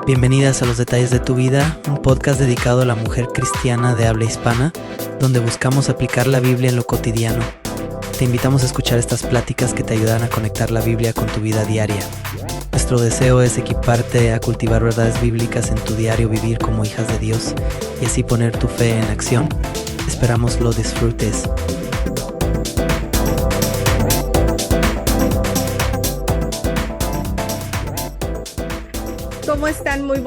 Bienvenidas a Los Detalles de tu Vida, un podcast dedicado a la mujer cristiana de habla hispana, donde buscamos aplicar la Biblia en lo cotidiano. Te invitamos a escuchar estas pláticas que te ayudan a conectar la Biblia con tu vida diaria. Nuestro deseo es equiparte a cultivar verdades bíblicas en tu diario vivir como hijas de Dios y así poner tu fe en acción. Esperamos lo disfrutes. ¿Cómo están? Muy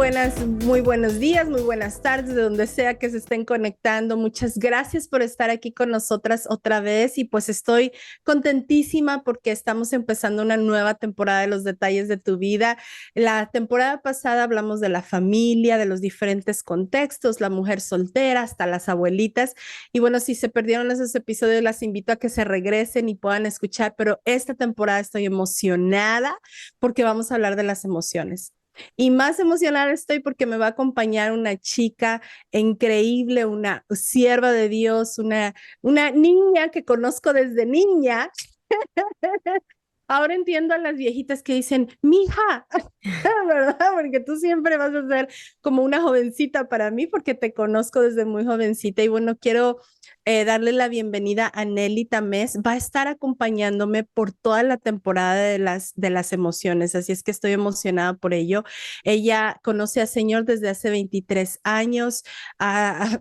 buenos días, muy buenas tardes, de donde sea que se estén conectando. Muchas gracias por estar aquí con nosotras otra vez y pues estoy contentísima porque estamos empezando una nueva temporada de Los Detalles de tu Vida. La temporada pasada hablamos de la familia, de los diferentes contextos, la mujer soltera, hasta las abuelitas. Y bueno, si se perdieron esos episodios, las invito a que se regresen y puedan escuchar, pero esta temporada estoy emocionada porque vamos a hablar de las emociones. Y más emocionada estoy porque me va a acompañar una chica increíble, una sierva de Dios, una niña que conozco desde niña. Ahora entiendo a las viejitas que dicen, mija, ¿verdad? Porque tú siempre vas a ser como una jovencita para mí porque te conozco desde muy jovencita. Y bueno, quiero darle la bienvenida a Nelly Tamés. Va a estar acompañándome por toda la temporada de las emociones, así es que estoy emocionada por ello. Ella conoce al Señor desde hace 23 años.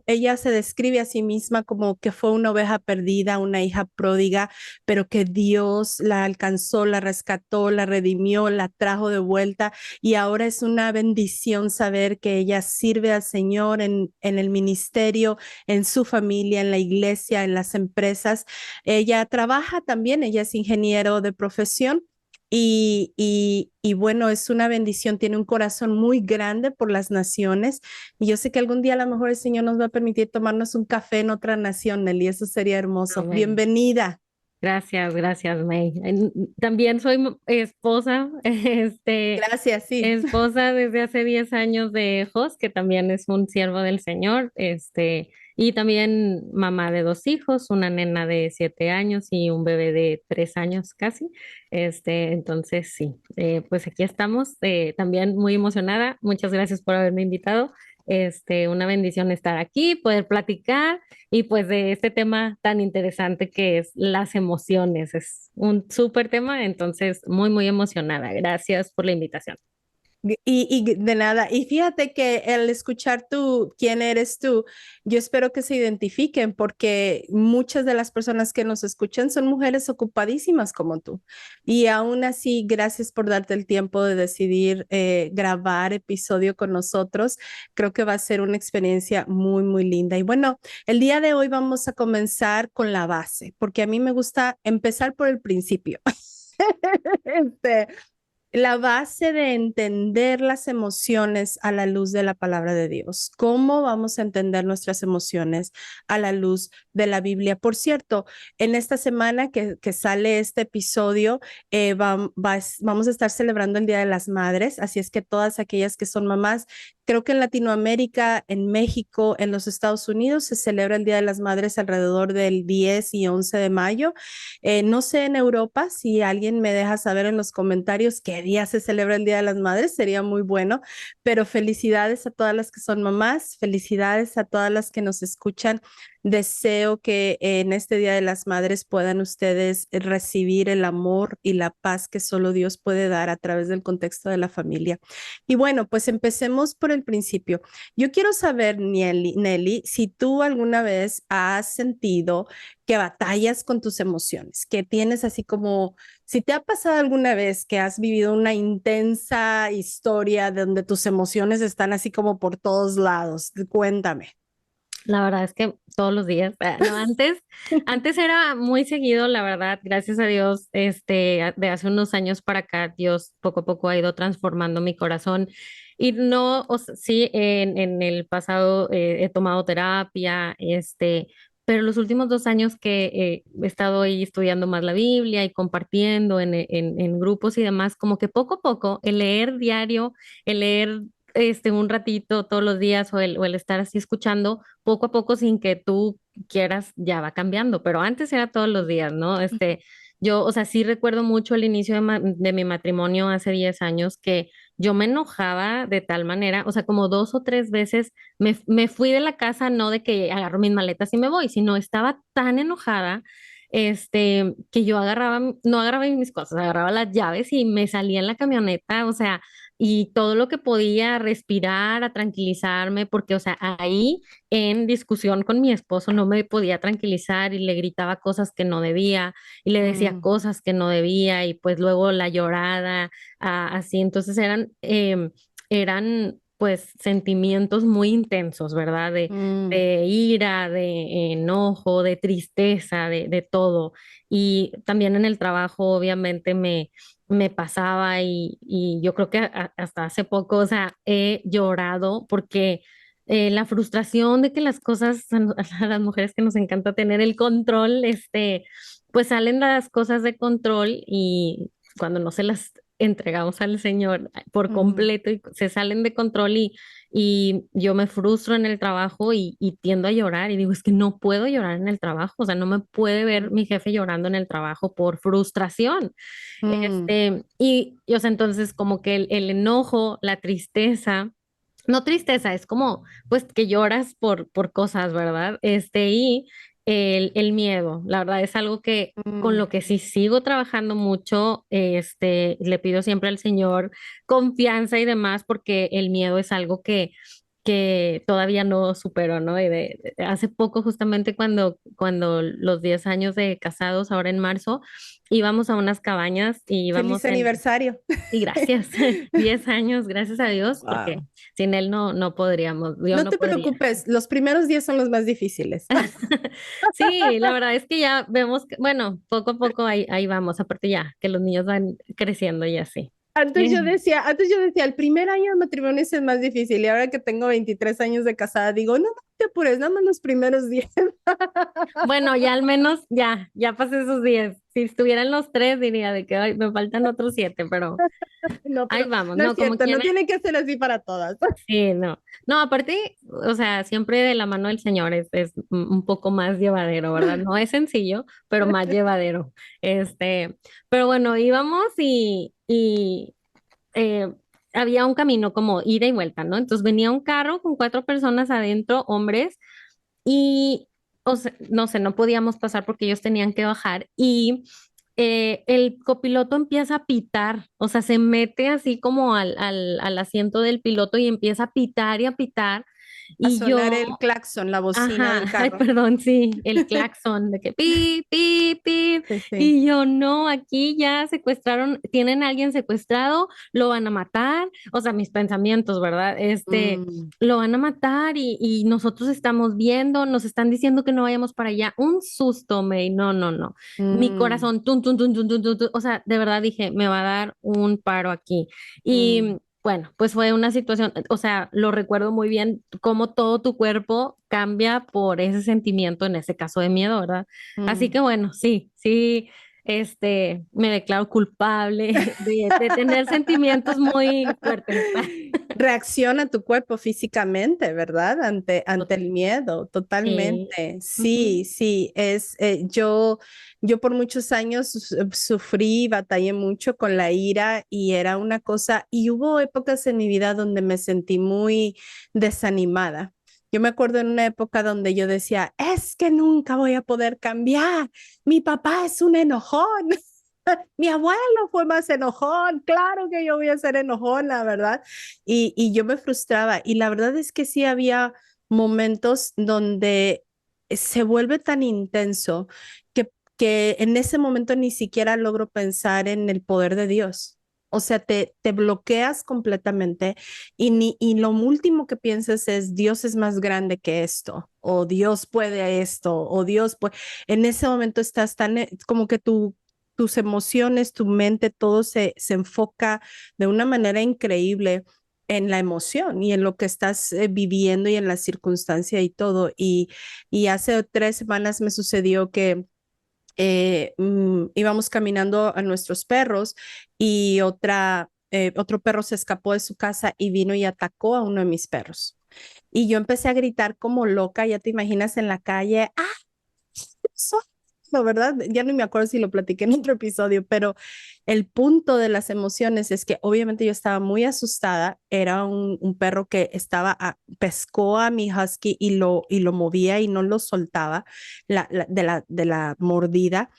Ella se describe a sí misma como que fue una oveja perdida, una hija pródiga, pero que Dios la alcanzó, la rescató, la redimió, la trajo de vuelta y ahora es una bendición saber que ella sirve al Señor en el ministerio, en su familia, en la iglesia, en las empresas. Ella trabaja también, ella es ingeniero de profesión. Y bueno, es una bendición, tiene un corazón muy grande por las naciones y yo sé que algún día a lo mejor el Señor nos va a permitir tomarnos un café en otra nación, Nelly, eso sería hermoso. Amén. Bienvenida. Gracias, May. También soy esposa, Gracias, sí. esposa desde hace 10 años de Jos, que también es un siervo del Señor, y también mamá de 2 hijos, una nena de 7 años y un bebé de 3 años casi. Entonces sí, pues aquí estamos, también muy emocionada. Muchas gracias por haberme invitado. Una bendición estar aquí, poder platicar. Y pues de este tema tan interesante que es las emociones, es un súper tema, entonces muy emocionada. Gracias por la invitación. Y de nada, y fíjate que al escuchar tú quién eres tú, yo espero que se identifiquen porque muchas de las personas que nos escuchan son mujeres ocupadísimas como tú. Y aún así, gracias por darte el tiempo de decidir grabar episodio con nosotros. Creo que va a ser una experiencia muy linda. Y bueno, el día de hoy vamos a comenzar con la base, porque a mí me gusta empezar por el principio. Este, la base de entender las emociones a la luz de la palabra de Dios. ¿Cómo vamos a entender nuestras emociones a la luz de la Biblia? Por cierto, en esta semana que sale este episodio, vamos a estar celebrando el Día de las Madres, así es que todas aquellas que son mamás, creo que en Latinoamérica, en México, en los Estados Unidos, se celebra el Día de las Madres alrededor del 10 y 11 de mayo. No sé en Europa, si alguien me deja saber en los comentarios qué día se celebra el Día de las Madres, sería muy bueno, pero felicidades a todas las que son mamás, felicidades a todas las que nos escuchan. Deseo que en este Día de las Madres puedan ustedes recibir el amor y la paz que solo Dios puede dar a través del contexto de la familia. Y bueno, pues empecemos por el principio. Yo quiero saber, Nelly, si tú alguna vez has sentido que batallas con tus emociones, que tienes así como, si te ha pasado alguna vez que has vivido una intensa historia donde tus emociones están así como por todos lados, cuéntame. La verdad es que todos los días, no, antes era muy seguido, la verdad, gracias a Dios, de hace unos años para acá, Dios poco a poco ha ido transformando mi corazón. Y no, sí, en el pasado he tomado terapia, pero los últimos 2 años que he estado ahí estudiando más la Biblia y compartiendo en grupos y demás, como que poco a poco el leer diario, el leer un ratito todos los días o el estar así escuchando, poco a poco sin que tú quieras, ya va cambiando, pero antes era todos los días, ¿no? Yo, o sea, sí recuerdo mucho el inicio de mi matrimonio hace 10 años que yo me enojaba de tal manera, o sea, como 2 o 3 veces me fui de la casa, no de que agarro mis maletas y me voy, sino estaba tan enojada, que yo no agarraba mis cosas, agarraba las llaves y me salía en la camioneta, o sea, y todo lo que podía a respirar, a tranquilizarme, porque, o sea, ahí en discusión con mi esposo no me podía tranquilizar y le gritaba cosas que no debía y le decía Mm, cosas que no debía y pues luego la llorada, así, entonces eran pues sentimientos muy intensos, ¿verdad? mm, De ira, de enojo, de tristeza, de todo. Y también en el trabajo, obviamente, me pasaba y yo creo que hasta hace poco, o sea, he llorado porque la frustración de que las cosas, a las mujeres que nos encanta tener el control, pues salen las cosas de control y cuando no se las entregamos al Señor por mm, completo y se salen de control y yo me frustro en el trabajo y tiendo a llorar y digo, es que no puedo llorar en el trabajo, o sea, no me puede ver mi jefe llorando en el trabajo por frustración. mm, O sea, entonces como que el enojo, la tristeza, no tristeza, es como pues que lloras por cosas, ¿verdad? Y el miedo, la verdad es algo que con mm. lo que sí sigo trabajando mucho, le pido siempre al Señor confianza y demás, porque el miedo es algo que todavía no supero, ¿no? Hace poco, justamente cuando los 10 años de casados, ahora en marzo, íbamos a unas cabañas y Feliz íbamos aniversario. y gracias, 10 años, gracias a Dios, porque Wow. sin él no podríamos, yo No no te podría. preocupes, los primeros días son los más difíciles. Sí, la verdad es que ya vemos que, bueno, poco a poco ahí vamos, aparte ya, que los niños van creciendo y así. Antes yo decía, el primer año de matrimonio es el más difícil y ahora que tengo 23 años de casada, digo, no, no te apures, nada más los primeros 10. Bueno, ya al menos, ya pasé esos 10. Si estuvieran los 3, diría de que ay, me faltan otros 7, pero No, ahí pero vamos, no es no, como cierto, no quiera. tiene que ser así para todas. Sí, no. No, aparte, o sea, siempre de la mano del Señor es un poco más llevadero, ¿verdad? No es sencillo, pero más llevadero. Este, pero bueno, íbamos y eh, había un camino como ida y vuelta, ¿no? Entonces venía un carro con 4 personas adentro, hombres, y, o sea, no sé, no podíamos pasar porque ellos tenían que bajar y el copiloto empieza a pitar, o sea, se mete así como al asiento del piloto y empieza a pitar y a pitar. A Y sonar yo, el claxon, la bocina ajá, del ay, carro. perdón, sí, el claxon de que pi, pi, pi. Sí, sí. Y yo, no, aquí ya secuestraron, tienen a alguien secuestrado, lo van a matar. O sea, mis pensamientos, ¿verdad? Mm, Lo van a matar y nosotros estamos viendo, nos están diciendo que no vayamos para allá. Un susto, May, no, no, no. Mi mm, corazón, tun, tun, tun, tun, tun, tun, tun. O sea, de verdad dije, me va a dar un paro aquí. mm, Y bueno, pues fue una situación, o sea, lo recuerdo muy bien, cómo todo tu cuerpo cambia por ese sentimiento, en ese caso de miedo, ¿verdad? Así mm. que bueno, sí, sí, me declaro culpable de tener sentimientos muy fuertes. Reacciona tu cuerpo físicamente, ¿verdad? Ante el miedo, Sí. totalmente. Ujú. Sí, sí, yo por muchos años sufrí, batallé mucho con la ira y era una cosa, y hubo épocas en mi vida donde me sentí muy desanimada. Yo me acuerdo en una época donde yo decía, es que nunca voy a poder cambiar. Mi papá es un enojón. Mi abuelo fue más enojón, claro que yo voy a ser enojona, ¿verdad? Y yo me frustraba y la verdad es que sí había momentos donde se vuelve tan intenso que en ese momento ni siquiera logro pensar en el poder de Dios. O sea, te bloqueas completamente y lo último que piensas es Dios es más grande que esto, o Dios puede esto, o Dios puede. En ese momento estás tan como que tus emociones, tu mente, todo se enfoca de una manera increíble en la emoción y en lo que estás viviendo y en la circunstancia y todo. Y hace 3 semanas me sucedió que íbamos caminando a nuestros perros y otro perro se escapó de su casa y vino y atacó a uno de mis perros. Y yo empecé a gritar como loca, ya te imaginas en la calle, ¡ah! No, ¿verdad? Ya no me acuerdo si lo platiqué en otro episodio, pero el punto de las emociones es que obviamente yo estaba muy asustada. Era un perro que pescó a mi husky y lo movía y no lo soltaba de la mordida.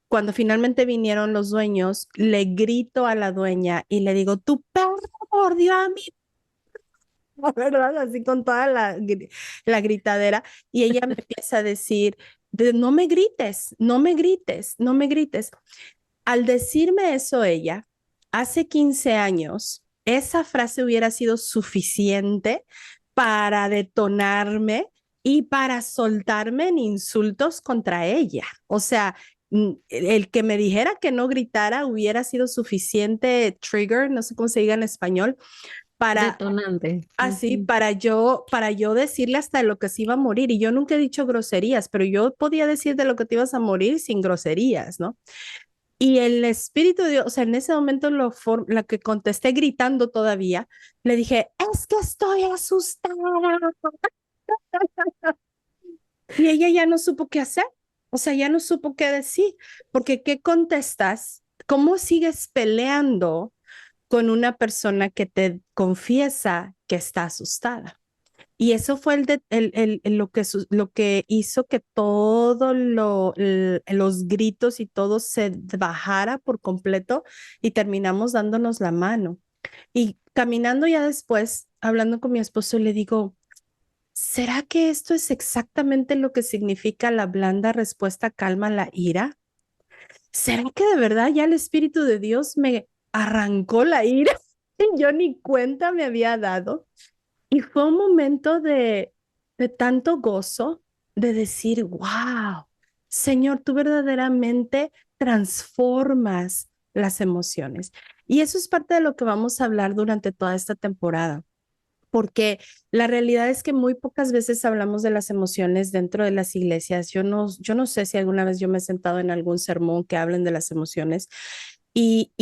Cuando finalmente vinieron los dueños, le grito a la dueña y le digo, tu perro mordió a mi ¿verdad? Así con toda la gritadera. Y ella me empieza a decir, no me grites, no me grites, no me grites. Al decirme eso ella, hace 15 años, esa frase hubiera sido suficiente para detonarme y para soltarme en insultos contra ella. O sea, el que me dijera que no gritara hubiera sido suficiente trigger, no sé cómo se diga en español, para Detonante. así para yo decirle hasta de lo que se iba a morir. Y yo nunca he dicho groserías, pero yo podía decir de lo que te ibas a morir sin groserías, ¿no? Y el Espíritu de Dios, o sea, en ese momento la que contesté gritando todavía, le dije, es que estoy asustada. Y ella ya no supo qué hacer, o sea, ya no supo qué decir, porque ¿qué contestas? ¿Cómo sigues peleando con una persona que te confiesa que está asustada? Y eso fue lo que hizo que los gritos y todo se bajara por completo y terminamos dándonos la mano. Y caminando ya después, hablando con mi esposo, le digo, ¿será que esto es exactamente lo que significa la blanda respuesta calma a la ira? ¿Será que de verdad ya el Espíritu de Dios me arrancó la ira y yo ni cuenta me había dado? Y fue un momento de tanto gozo, de decir, wow, Señor, tú verdaderamente transformas las emociones. Y eso es parte de lo que vamos a hablar durante toda esta temporada, porque la realidad es que muy pocas veces hablamos de las emociones dentro de las iglesias. Yo no sé si alguna vez yo me he sentado en algún sermón que hablen de las emociones. Y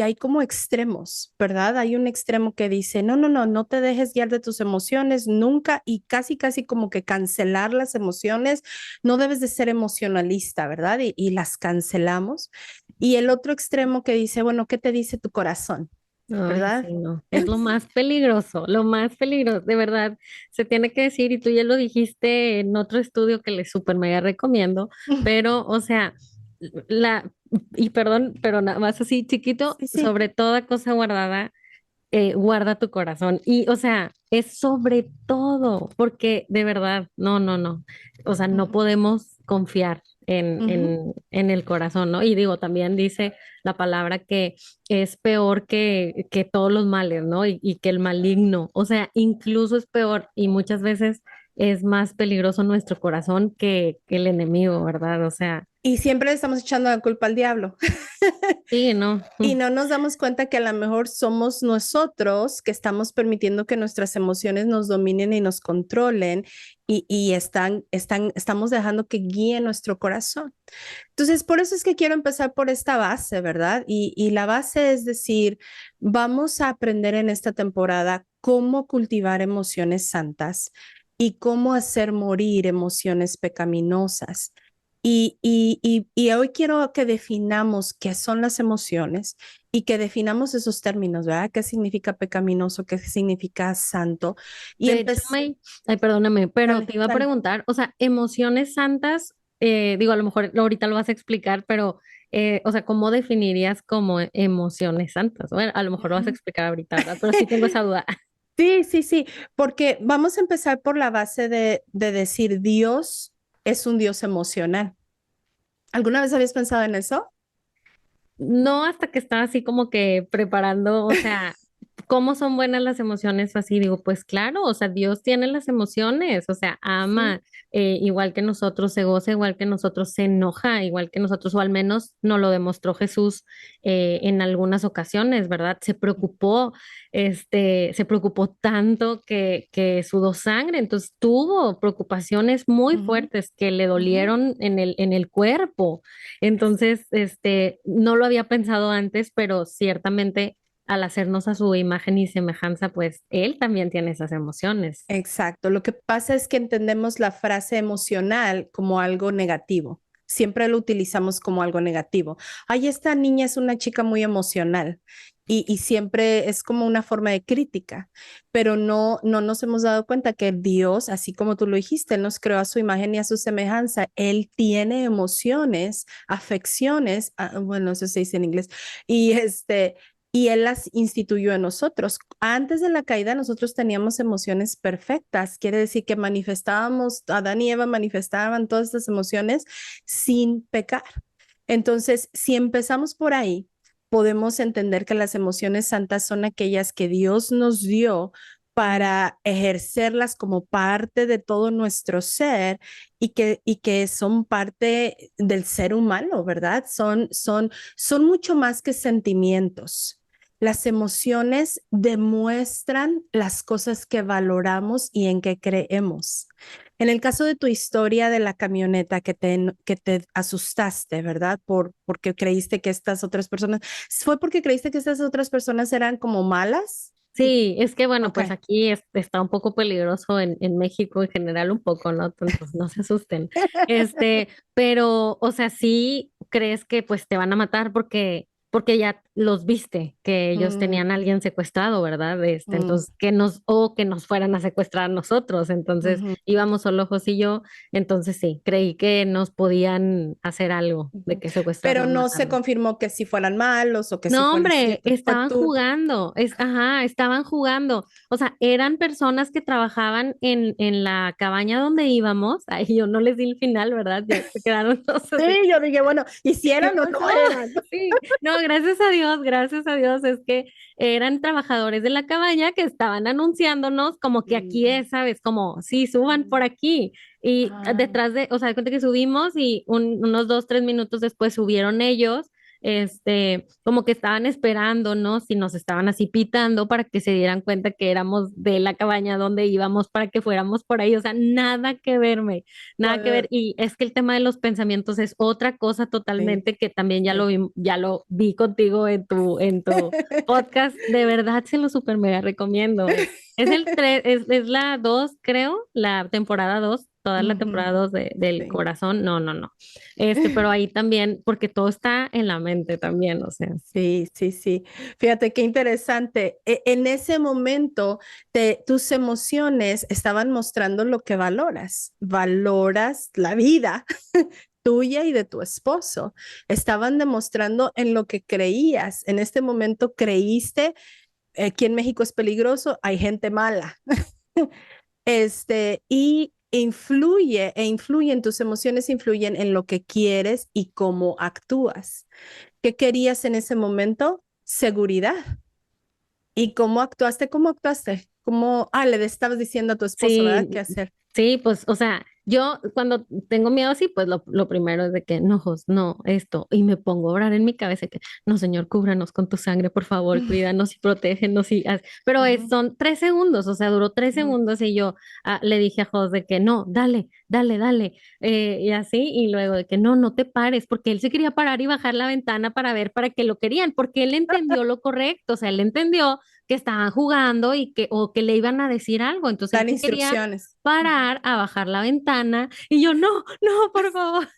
hay como extremos, ¿verdad? Hay un extremo que dice, no, no, no, no te dejes guiar de tus emociones nunca y casi, casi como que cancelar las emociones. No debes de ser emocionalista, ¿verdad? Y las cancelamos. Y el otro extremo que dice, bueno, ¿qué te dice tu corazón? Ay, ¿Verdad? sí, no. Es lo más peligroso, de verdad. Se tiene que decir, y tú ya lo dijiste en otro estudio que le súper mega recomiendo, pero, o sea, la, y perdón, pero nada más así chiquito, Sí, sí. sobre toda cosa guardada, guarda tu corazón. Y, o sea, es sobre todo, porque de verdad, no, no, no. O sea, no Ujú, podemos confiar ujú. en el corazón, ¿no? Y digo, también dice la palabra que es peor que todos los males, ¿no? Y que el maligno, o sea, incluso es peor y muchas veces es más peligroso nuestro corazón que el enemigo, ¿verdad? O sea, Y siempre le estamos echando la culpa al diablo. sí, no. Y no nos damos cuenta que a lo mejor somos nosotros que estamos permitiendo que nuestras emociones nos dominen y nos controlen y estamos dejando que guíe nuestro corazón. Entonces, por eso es que quiero empezar por esta base, ¿verdad? Y la base es decir, vamos a aprender en esta temporada cómo cultivar emociones santas y cómo hacer morir emociones pecaminosas. Y hoy quiero que definamos qué son las emociones y que definamos esos términos, ¿verdad? ¿Qué significa pecaminoso? ¿Qué significa santo? Y De hecho, ay, perdóname, pero dale, te iba a dale. preguntar, o sea, emociones santas, digo, a lo mejor ahorita lo vas a explicar, pero, o sea, ¿cómo definirías como emociones santas? Bueno, a lo mejor lo vas a Ujú. explicar ahorita, ¿verdad? Pero sí tengo esa duda. Sí, sí, sí, porque vamos a empezar por la base de decir Dios es un Dios emocional. ¿Alguna vez habías pensado en eso? No hasta que estaba así como que preparando, o sea, ¿cómo son buenas las emociones? O así digo, pues claro, o sea, Dios tiene las emociones, o sea, Sí. ama igual que nosotros, se goza igual que nosotros, se enoja igual que nosotros, o al menos nos lo demostró Jesús en algunas ocasiones, ¿verdad? Se preocupó tanto que sudó sangre, entonces tuvo preocupaciones muy Ujú, fuertes que le ujú. dolieron en el cuerpo. Entonces, no lo había pensado antes, pero ciertamente al hacernos a su imagen y semejanza, pues Él también tiene esas emociones. Exacto. Lo que pasa es que entendemos la frase emocional como algo negativo. Siempre lo utilizamos como algo negativo. Ay, esta niña es una chica muy emocional y siempre es como una forma de crítica, pero no nos hemos dado cuenta que Dios, así como tú lo dijiste, Él nos creó a su imagen y a su semejanza. Él tiene emociones, afecciones, bueno, eso se dice en inglés, y y Él las instituyó en nosotros. Antes de la caída, nosotros teníamos emociones perfectas. Quiere decir que manifestábamos, Adán y Eva manifestaban todas estas emociones sin pecar. Entonces, si empezamos por ahí, podemos entender que las emociones santas son aquellas que Dios nos dio para ejercerlas como parte de todo nuestro ser y que son parte del ser humano, ¿verdad? Son mucho más que sentimientos. Las emociones demuestran las cosas que valoramos y en que creemos. En el caso de tu historia de la camioneta que te asustaste, ¿verdad? Porque creíste que estas otras personas, ¿fue porque creíste que estas otras personas eran como malas? Sí, es que bueno, Ok. pues aquí está un poco peligroso en México en general, un poco, ¿no? Entonces no se asusten. Pero, o sea, sí crees que pues te van a matar porque ya los viste, que ellos Mm, tenían a alguien secuestrado, ¿verdad? mm, Entonces, que nos fueran a secuestrar a nosotros. Entonces, ujú, íbamos solo Jos y yo, entonces sí, creí que nos podían hacer algo de ujú. que Pero secuestrarnos, no se matarnos. confirmó que si fueran malos o que si No, fueran hombre, ciertos. Fue estaban tú. jugando, ajá, estaban jugando. O sea, eran personas que trabajaban en la cabaña donde íbamos. Ay, yo no les di el final, ¿verdad? Ya se quedaron todos Sí, así. yo dije, bueno, ¿Qué ¿hicieron o no pasó? eran? Sí, no, gracias a Dios, es que eran trabajadores de la cabaña que estaban anunciándonos como que aquí Mm, es, ¿sabes? Como, sí, suban por aquí. Y ah, detrás o sea, de cuenta que subimos y unos 2, 3 minutos después subieron ellos, como que estaban esperando, ¿no? Si nos estaban así pitando para que se dieran cuenta que éramos de la cabaña donde íbamos para que fuéramos por ahí, o sea, nada que verme. Nada que ver. joder, Y es que el tema de los pensamientos es otra cosa sí, totalmente que también sí. ya lo vi contigo en tu podcast. De verdad se lo super mega recomiendo. Es el 3, es la 2 creo, la temporada 2 toda la Ujú, temporada 2 del sí. corazón. No, no, no. Pero ahí también, porque todo está en la mente también, o sea. Sí, sí, sí. Fíjate qué interesante. En ese momento, tus emociones estaban mostrando lo que valoras. Valoras la vida tuya y de tu esposo. Estaban demostrando en lo que creías. En este momento creíste, aquí en México es peligroso, hay gente mala. Y influyen, tus emociones influyen en lo que quieres y cómo actúas. ¿Qué querías en ese momento? Seguridad. ¿Y cómo actuaste? ¿Cómo actuaste? Le estabas diciendo a tu esposo, ¿verdad? Sí, ¿Qué hacer? sí, pues, o sea, yo cuando tengo miedo, sí, pues lo primero es de que no, Jos, no, esto, y me pongo a orar en mi cabeza que, no, Señor, cúbranos con tu sangre, por favor, cuídanos y protégenos pero Ujú, son 3 segundos, o sea, duró tres ujú. segundos y yo le dije a Jos de que no, dale, dale, dale, y así, y luego de que no, no te pares, porque él se quería parar y bajar la ventana para ver para qué lo querían, porque él entendió lo correcto, o sea, él entendió que estaban jugando o que le iban a decir algo, entonces él Dan se quería instrucciones. Ujú. parar a bajar la ventana y yo, no, no, por favor.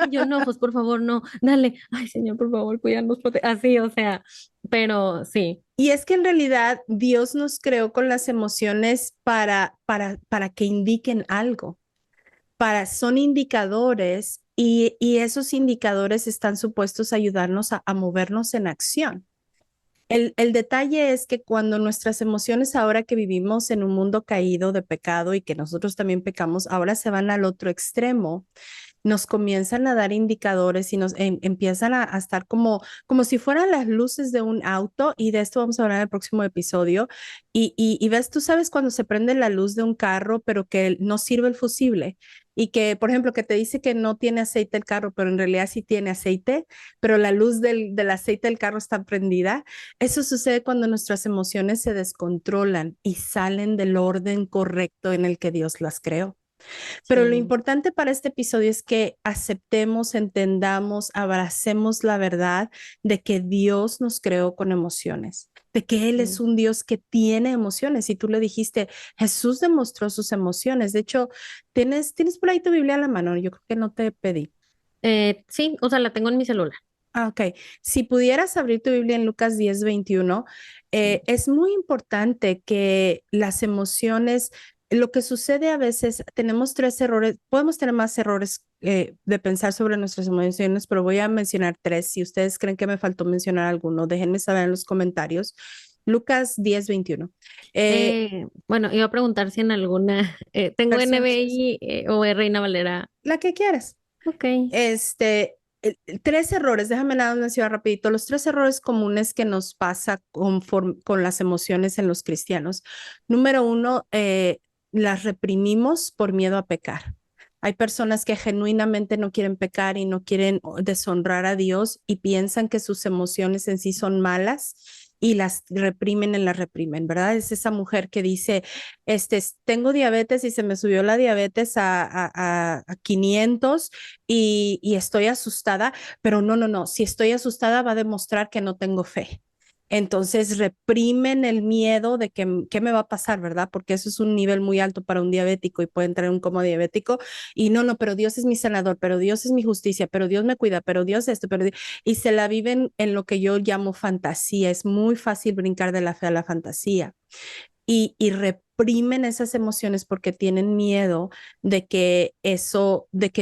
Y yo, no, pues por favor, no, dale, ay, Señor, por favor, cuídanos, así, o sea, pero sí, Y es que en realidad Dios nos creó con las emociones para que indiquen algo. Son indicadores y esos indicadores están supuestos a ayudarnos a movernos en acción. El detalle es que cuando nuestras emociones, ahora que vivimos en un mundo caído de pecado y que nosotros también pecamos, ahora se van al otro extremo, nos comienzan a dar indicadores y nos empiezan a estar como si fueran las luces de un auto, y de esto vamos a hablar en el próximo episodio. Y ves, tú sabes cuando se prende la luz de un carro, pero que no sirve el fusible. Y que, por ejemplo, que te dice que no tiene aceite el carro, pero en realidad sí tiene aceite, pero la luz del aceite del carro está prendida. Eso sucede cuando nuestras emociones se descontrolan y salen del orden correcto en el que Dios las creó. Pero lo Sí, importante para este episodio es que aceptemos, entendamos, abracemos la verdad de que Dios nos creó con emociones, de que Él es sí. un Dios que tiene emociones. Y tú le dijiste, Jesús demostró sus emociones. De hecho, ¿tienes por ahí tu Biblia a la mano? Yo creo que no te pedí. Sí, o sea, la tengo en mi celular. Ah, ok. Si pudieras abrir tu Biblia en Lucas 10:21, Sí. es muy importante que las emociones, lo que sucede a veces, tenemos tres errores, podemos tener más errores de pensar sobre nuestras emociones, pero voy a mencionar tres. Si ustedes creen que me faltó mencionar alguno, déjenme saber en los comentarios. Lucas 10:21. Eh, Bueno, iba a preguntar si en alguna, tengo versión, NBI o Reina Valera. la que quieras. Ok. Tres errores, déjame nada más mencionar rapidito, los tres errores comunes que nos pasa con las emociones en los cristianos. Número uno, las reprimimos por miedo a pecar. Hay personas que genuinamente no quieren pecar y no quieren deshonrar a Dios y piensan que sus emociones en sí son malas y las reprimen y las reprimen, ¿verdad? Es esa mujer que dice, tengo diabetes y se me subió la diabetes a 500 y estoy asustada, pero no, no, no, si estoy asustada va a demostrar que no tengo fe. Entonces reprimen el miedo de que qué me va a pasar, ¿verdad? Porque eso es un nivel muy alto para un diabético y puede entrar en un coma diabético y no, no, pero Dios es mi sanador, pero Dios es mi justicia, pero Dios me cuida, pero Dios esto, y se la viven en lo que yo llamo fantasía. Es muy fácil brincar de la fe a la fantasía y reprimen esas emociones porque tienen miedo de que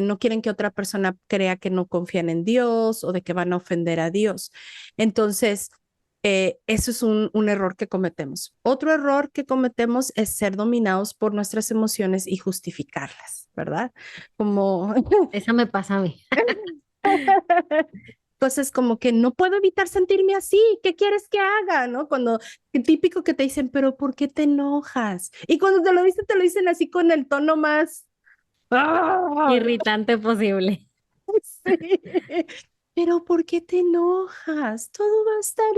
no quieren que otra persona crea que no confían en Dios o de que van a ofender a Dios. Entonces, eso es un error que cometemos. Otro error que cometemos es ser dominados por nuestras emociones y justificarlas, ¿verdad? Como Esa me pasa a mí. cosas como que no puedo evitar sentirme así, ¿qué quieres que haga? ¿No? Cuando típico que te dicen, pero ¿por qué te enojas? Y cuando te lo dicen así con el tono más, ¡ah! Irritante posible. Sí. Pero ¿por qué te enojas? Todo va a estar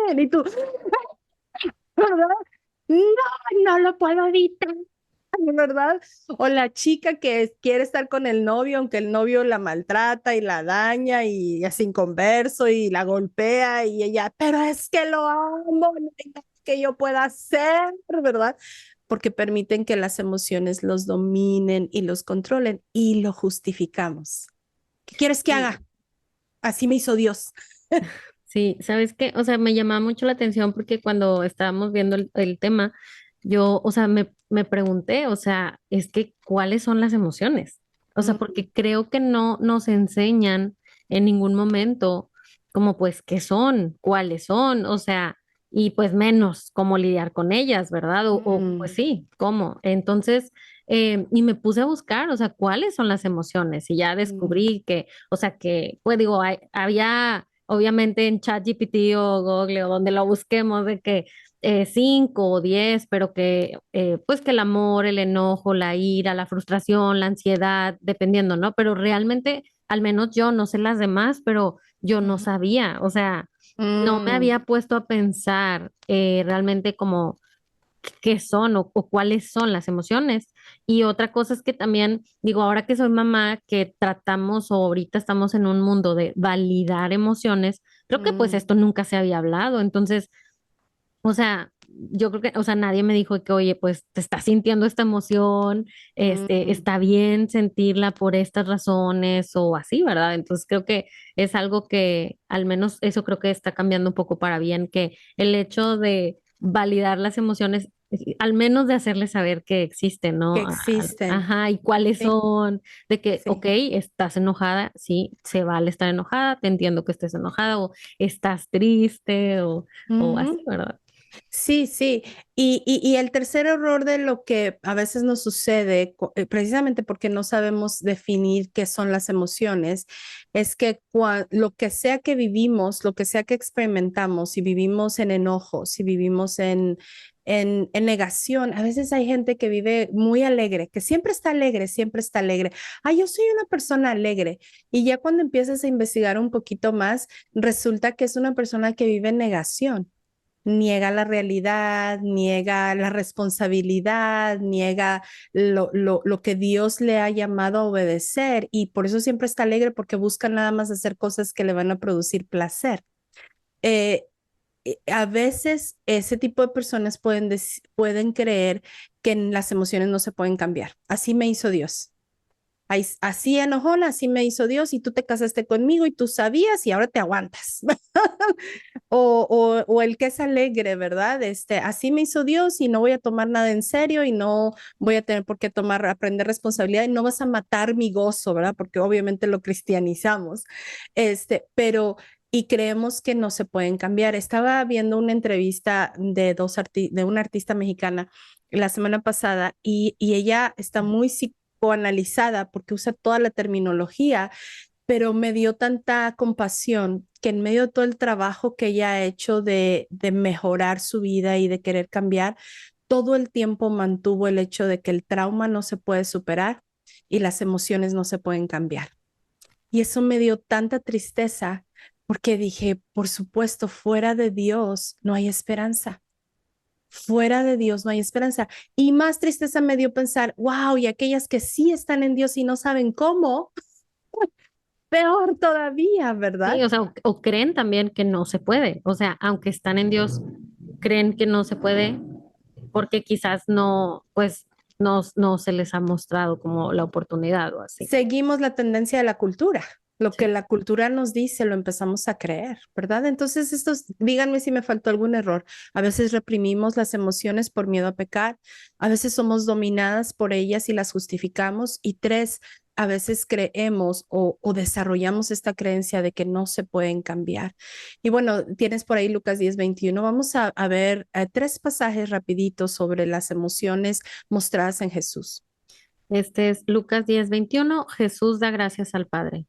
bien. Y tú, ¿verdad? No, no lo puedo evitar. ¿Verdad? O la chica que quiere estar con el novio, aunque el novio la maltrata y la daña y es inconverso y la golpea y ella, pero es que lo amo, no hay nada que yo pueda hacer, ¿verdad? Porque permiten que las emociones los dominen y los controlen y lo justificamos. ¿Qué quieres que Sí, haga? Así me hizo Dios. sí, ¿sabes qué? O sea, me llamaba mucho la atención porque cuando estábamos viendo el tema, yo, o sea, me pregunté, o sea, es que, ¿cuáles son las emociones? O sea, Mm, porque creo que no nos enseñan en ningún momento como pues qué son, cuáles son, o sea, y pues menos cómo lidiar con ellas, ¿verdad? O pues mm, sí, cómo. Entonces, y me puse a buscar, o sea, cuáles son las emociones y ya mm, descubrí que, o sea, que, pues digo, había obviamente en ChatGPT o Google o donde lo busquemos de que 5 o 10, pero que pues que el amor, el enojo, la ira, la frustración, la ansiedad, dependiendo, ¿no? Pero realmente, al menos yo no sé las demás, pero yo no mm, sabía, o sea, no me mm, había puesto a pensar realmente como qué son o cuáles son las emociones. Y otra cosa es que también, digo, ahora que soy mamá, que tratamos o ahorita estamos en un mundo de validar emociones, creo que pues mm, esto nunca se había hablado. Entonces, o sea, yo creo que, o sea, nadie me dijo que, oye, pues te estás sintiendo esta emoción, mm. está bien sentirla por estas razones o así, ¿verdad? Entonces creo que es algo que, al menos eso creo que está cambiando un poco para bien, que el hecho de validar las emociones, al menos de hacerles saber que existen, Que ¿no? existen. Ajá, y cuáles Sí, son, de que, ok, sí. estás enojada, sí, se vale estar enojada, te entiendo que estés enojada, o estás triste, o así, Ujú. ¿verdad? Sí, sí. Y el tercer error de lo que a veces nos sucede, precisamente porque no sabemos definir qué son las emociones, es que lo que sea que vivimos, lo que sea que experimentamos, si vivimos en enojo, si vivimos en negación, a veces hay gente que vive muy alegre, que siempre está alegre, siempre está alegre. Ah, yo soy una persona alegre. Y ya cuando empiezas a investigar un poquito más, resulta que es una persona que vive en negación. niega la realidad, niega la responsabilidad, niega lo que Dios le ha llamado a obedecer y por eso siempre está alegre porque busca nada más hacer cosas que le van a producir placer. Eh, a veces ese tipo de personas pueden creer que las emociones no se pueden cambiar. Así me hizo Dios. Así enojona, así me hizo Dios y tú te casaste conmigo y tú sabías y ahora te aguantas. O el que es alegre, ¿verdad? Así me hizo Dios y no voy a tomar nada en serio y no voy a tener por qué aprender responsabilidad y no vas a matar mi gozo, ¿verdad? Porque obviamente lo cristianizamos. Pero y creemos que no se pueden cambiar. Estaba viendo una entrevista de una artista mexicana la semana pasada y ella está muy psicoanalizada porque usa toda la terminología, pero me dio tanta compasión que en medio de todo el trabajo que ella ha hecho de mejorar su vida y de querer cambiar, todo el tiempo mantuvo el hecho de que el trauma no se puede superar y las emociones no se pueden cambiar. Y eso me dio tanta tristeza porque dije, por supuesto, fuera de Dios no hay esperanza. Fuera de Dios no hay esperanza. Y más tristeza me dio pensar, wow, y aquellas que sí están en Dios y no saben cómo, peor todavía, Sí, ¿verdad? o sea, o creen también que no se puede. O sea, aunque están en Dios, creen que no se puede porque quizás no, pues, no se les ha mostrado como la oportunidad o así. Seguimos la tendencia de la cultura. Lo que Sí. la cultura nos dice lo empezamos a creer, ¿verdad? Entonces, díganme si me faltó algún error. A veces reprimimos las emociones por miedo a pecar, a veces somos dominadas por ellas y las justificamos. Y tres, a veces creemos o desarrollamos esta creencia de que no se pueden cambiar. Y bueno, tienes por ahí Lucas 10:21. Vamos a ver tres pasajes rapiditos sobre las emociones mostradas en Jesús. Este es Lucas 10:21. Jesús da gracias al Padre.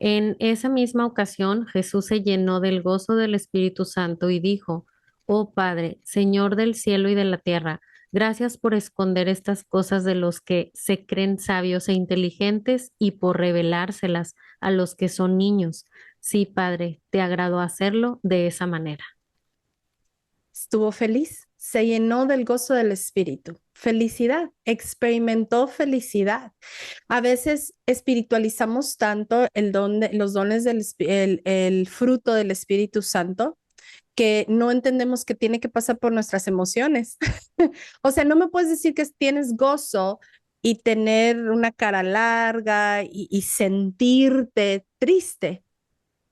En esa misma ocasión, Jesús se llenó del gozo del Espíritu Santo y dijo, Oh Padre, Señor del cielo y de la tierra, gracias por esconder estas cosas de los que se creen sabios e inteligentes y por revelárselas a los que son niños. Sí, Padre, te agradó hacerlo de esa manera. Estuvo feliz, se llenó del gozo del Espíritu. Felicidad, experimentó felicidad. A veces espiritualizamos tanto los dones el fruto del Espíritu Santo que no entendemos que tiene que pasar por nuestras emociones. O sea, no me puedes decir que tienes gozo y tener una cara larga y sentirte triste.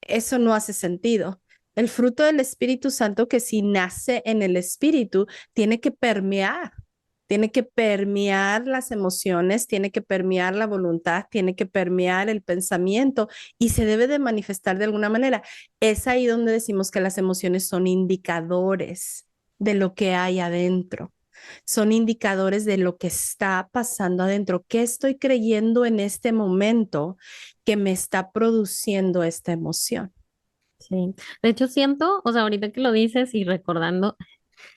Eso no hace sentido. El fruto del Espíritu Santo, que si nace en el Espíritu, tiene que permear las emociones, tiene que permear la voluntad, tiene que permear el pensamiento y se debe de manifestar de alguna manera. Es ahí donde decimos que las emociones son indicadores de lo que hay adentro. Son indicadores de lo que está pasando adentro. ¿Qué estoy creyendo en este momento que me está produciendo esta emoción? Sí. De hecho, siento, o sea, ahorita que lo dices y recordando,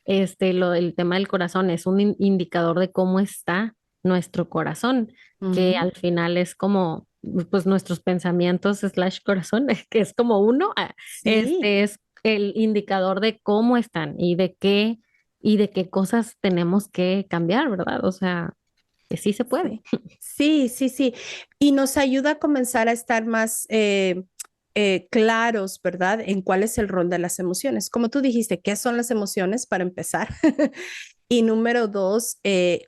el tema del corazón es un indicador de cómo está nuestro corazón, que Ujú. al final es como, pues, nuestros pensamientos slash corazón, que es como uno, Sí, es el indicador de cómo están y de qué cosas tenemos que cambiar, ¿verdad? O sea, que sí se puede. sí, sí, sí, sí. Y nos ayuda a comenzar a estar más claros, ¿verdad? En cuál es el rol de las emociones. Como tú dijiste, ¿qué son las emociones para empezar? Y número dos,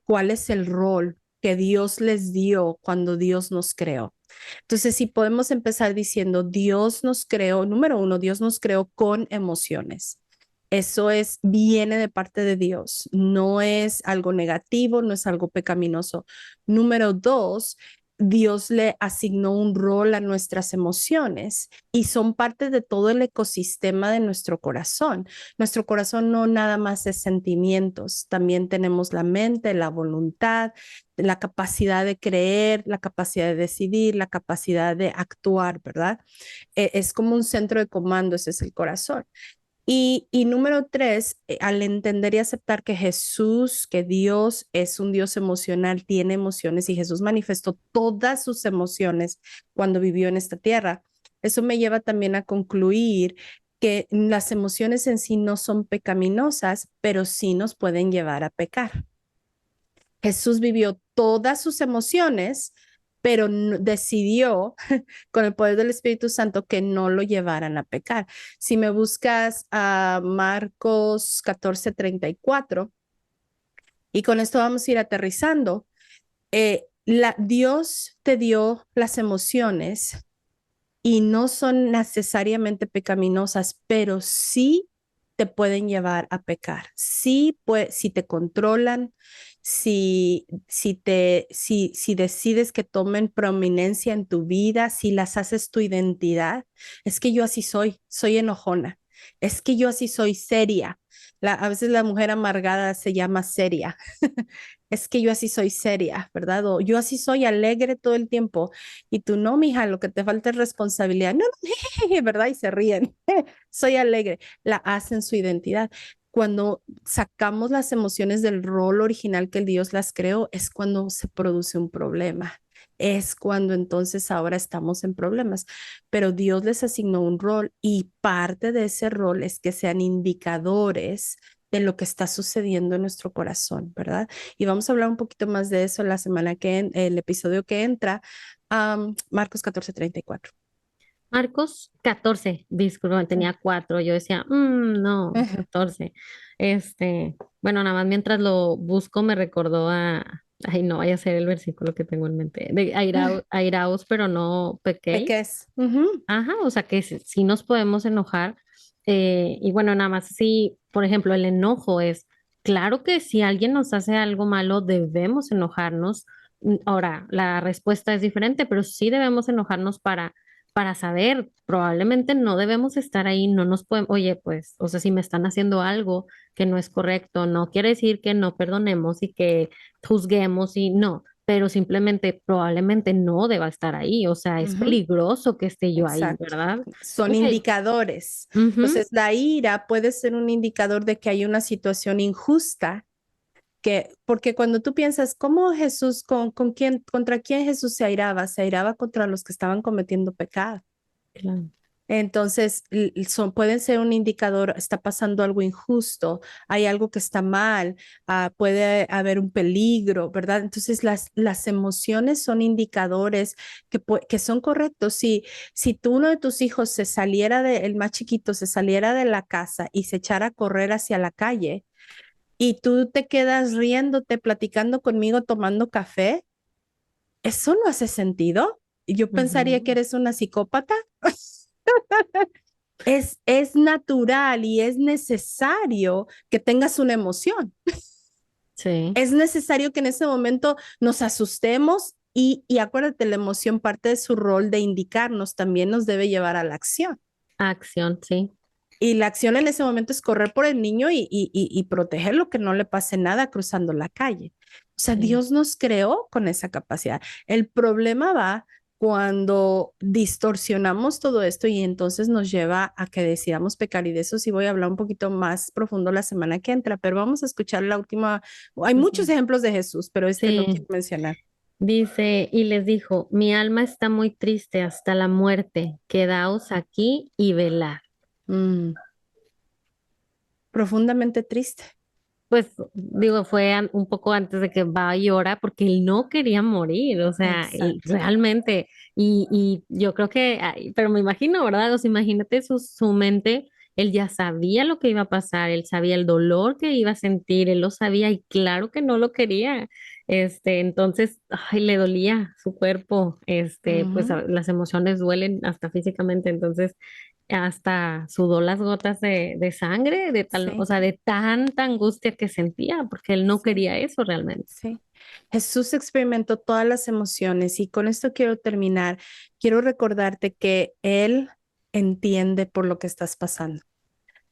¿cuál es el rol que Dios les dio cuando Dios nos creó? Entonces, si podemos empezar diciendo, Dios nos creó, número uno, Dios nos creó con emociones. Viene de parte de Dios, no es algo negativo, no es algo pecaminoso. Número dos, Dios le asignó un rol a nuestras emociones y son parte de todo el ecosistema de nuestro corazón. Nuestro corazón no nada más es sentimientos, también tenemos la mente, la voluntad, la capacidad de creer, la capacidad de decidir, la capacidad de actuar, ¿verdad? Es como un centro de comando, ese es el corazón. Y número tres, al entender y aceptar que Jesús, que Dios es un Dios emocional, tiene emociones y Jesús manifestó todas sus emociones cuando vivió en esta tierra. Eso me lleva también a concluir que las emociones en sí no son pecaminosas, pero sí nos pueden llevar a pecar. Jesús vivió todas sus emociones, pero decidió con el poder del Espíritu Santo que no lo llevaran a pecar. Si me buscas a Marcos 14:34, y con esto vamos a ir aterrizando, Dios te dio las emociones y no son necesariamente pecaminosas, pero sí te pueden llevar a pecar. Sí, pues, si te controlan, si decides que tomen prominencia en tu vida, si las haces tu identidad. Es que yo así soy enojona. Es que yo así soy seria. A veces la mujer amargada se llama seria. Es que yo así soy seria, ¿verdad? O yo así soy alegre todo el tiempo. Y tú no, mija, lo que te falta es responsabilidad. No, no, ¿verdad? Y se ríen. Soy alegre. La hacen su identidad. Cuando sacamos las emociones del rol original que el Dios las creó, es cuando se produce un problema. Es cuando entonces ahora estamos en problemas. Pero Dios les asignó un rol y parte de ese rol es que sean indicadores de lo que está sucediendo en nuestro corazón, ¿verdad? Y vamos a hablar un poquito más de eso la semana el episodio que entra, Marcos 14:34. Marcos 14, disculpa, tenía 4, yo decía, no, 14. Bueno, nada más mientras lo busco me recordó ay, no vaya a ser el versículo que tengo en mente, de airaos, pero no ¿Qué pequéis. es? Ujú. Ajá, o sea que sí nos podemos enojar. Y bueno, nada más si, por ejemplo, el enojo es, claro que si alguien nos hace algo malo, debemos enojarnos. Ahora, la respuesta es diferente, pero sí debemos enojarnos para saber, probablemente no debemos estar ahí, no nos podemos, oye, pues, o sea, si me están haciendo algo que no es correcto, no quiere decir que no perdonemos y que juzguemos y no, pero simplemente probablemente no deba estar ahí, o sea, es Ujú. peligroso que esté yo ahí, Exacto. ¿verdad? Son O sea, indicadores. ujú, Entonces, la ira puede ser un indicador de que hay una situación injusta, porque cuando tú piensas, ¿cómo Jesús, contra quién Jesús se airaba? Se airaba contra los que estaban cometiendo pecado. claro. Entonces, pueden ser un indicador, está pasando algo injusto, hay algo que está mal, puede haber un peligro, ¿verdad? Entonces, las emociones son indicadores que son correctos. Si uno de tus hijos el más chiquito, se saliera de la casa y se echara a correr hacia la calle y tú te quedas riéndote, platicando conmigo, tomando café, ¿eso no hace sentido? Yo pensaría que Ujú, eres una psicópata. Es natural y es necesario que tengas una emoción. sí, Es necesario que en ese momento nos asustemos y acuérdate, la emoción, parte de su rol de indicarnos, también nos debe llevar a la acción. acción, sí, Y la acción en ese momento es correr por el niño y protegerlo, que no le pase nada cruzando la calle. O sea, sí. Dios nos creó con esa capacidad. El problema va cuando distorsionamos todo esto y entonces nos lleva a que decidamos pecar. Y de eso sí voy a hablar un poquito más profundo la semana que entra, pero vamos a escuchar la última. Hay muchos Ujú. ejemplos de Jesús, pero este lo quiero Sí, mencionar. dice, y les dijo, mi alma está muy triste hasta la muerte, quedaos aquí y velad. Mm, profundamente triste. Pues digo, fue un poco antes de que va y llora porque él no quería morir, o sea, él Exacto. realmente, y yo creo que, ay, pero me imagino, ¿verdad? O sea, imagínate su mente, él ya sabía lo que iba a pasar, él sabía el dolor que iba a sentir, él lo sabía y claro que no lo quería, entonces, ay, le dolía su cuerpo, pues Ujú. las emociones duelen hasta físicamente, entonces hasta sudó las gotas de sangre, de tal, o Sí, sea, de tanta angustia que sentía, porque él no sí. quería eso realmente. Sí, Jesús experimentó todas las emociones y con esto quiero terminar. Quiero recordarte que Él entiende por lo que estás pasando.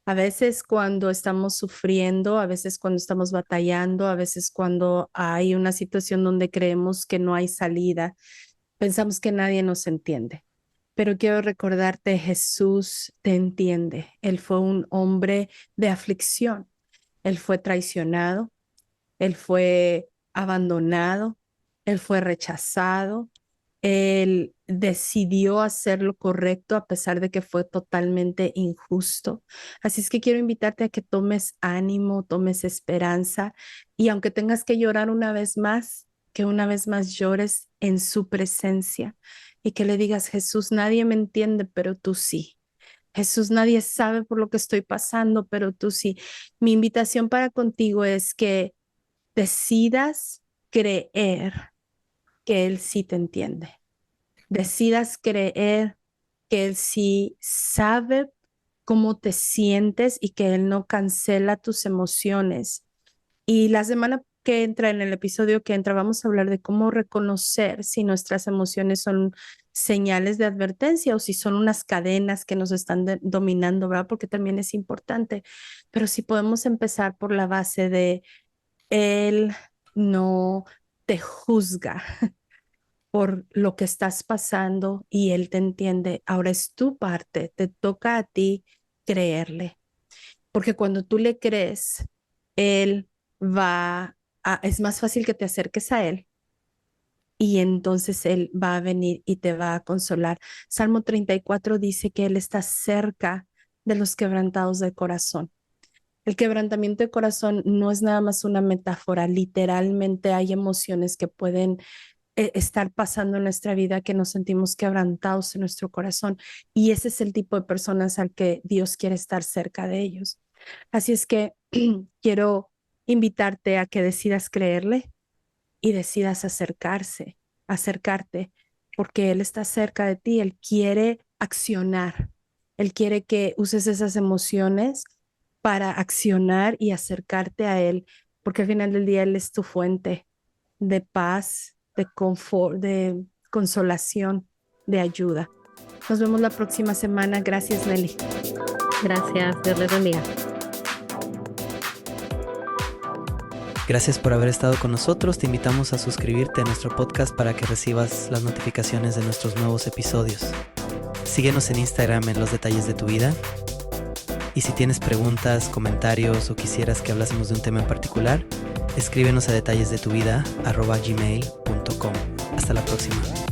A veces cuando estamos sufriendo, a veces cuando estamos batallando, a veces cuando hay una situación donde creemos que no hay salida, pensamos que nadie nos entiende. Pero quiero recordarte, Jesús te entiende. Él fue un hombre de aflicción. Él fue traicionado, él fue abandonado, él fue rechazado, él decidió hacer lo correcto a pesar de que fue totalmente injusto. Así es que quiero invitarte a que tomes ánimo, tomes esperanza y aunque tengas que llorar una vez más, que una vez más llores en su presencia y que le digas, Jesús, nadie me entiende, pero tú sí. Jesús, nadie sabe por lo que estoy pasando, pero tú sí. Mi invitación para contigo es que decidas creer que Él sí te entiende. Decidas creer que Él sí sabe cómo te sientes y que Él no cancela tus emociones. Y la semana que entra, en el episodio que entra, vamos a hablar de cómo reconocer si nuestras emociones son señales de advertencia o si son unas cadenas que nos están dominando, ¿verdad? Porque también es importante. Pero si podemos empezar por la base de Él no te juzga por lo que estás pasando y Él te entiende. Ahora es tu parte, te toca a ti creerle. Porque cuando tú le crees, Él es más fácil que te acerques a Él y entonces Él va a venir y te va a consolar. Salmo 34 dice que Él está cerca de los quebrantados de corazón. El quebrantamiento de corazón no es nada más una metáfora, literalmente hay emociones que pueden estar pasando en nuestra vida que nos sentimos quebrantados en nuestro corazón y ese es el tipo de personas al que Dios quiere estar cerca de ellos. Así es que quiero invitarte a que decidas creerle y decidas acercarte, porque Él está cerca de ti, Él quiere accionar, Él quiere que uses esas emociones para accionar y acercarte a Él, porque al final del día Él es tu fuente de paz, de confort, de consolación, de ayuda. Nos vemos la próxima semana. Gracias, Nelly. Gracias, Dios les bendiga. Gracias por haber estado con nosotros. Te invitamos a suscribirte a nuestro podcast para que recibas las notificaciones de nuestros nuevos episodios. Síguenos en Instagram en Los Detalles de tu Vida. Y si tienes preguntas, comentarios o quisieras que hablásemos de un tema en particular, escríbenos a detallesdetuvida@gmail.com. Hasta la próxima.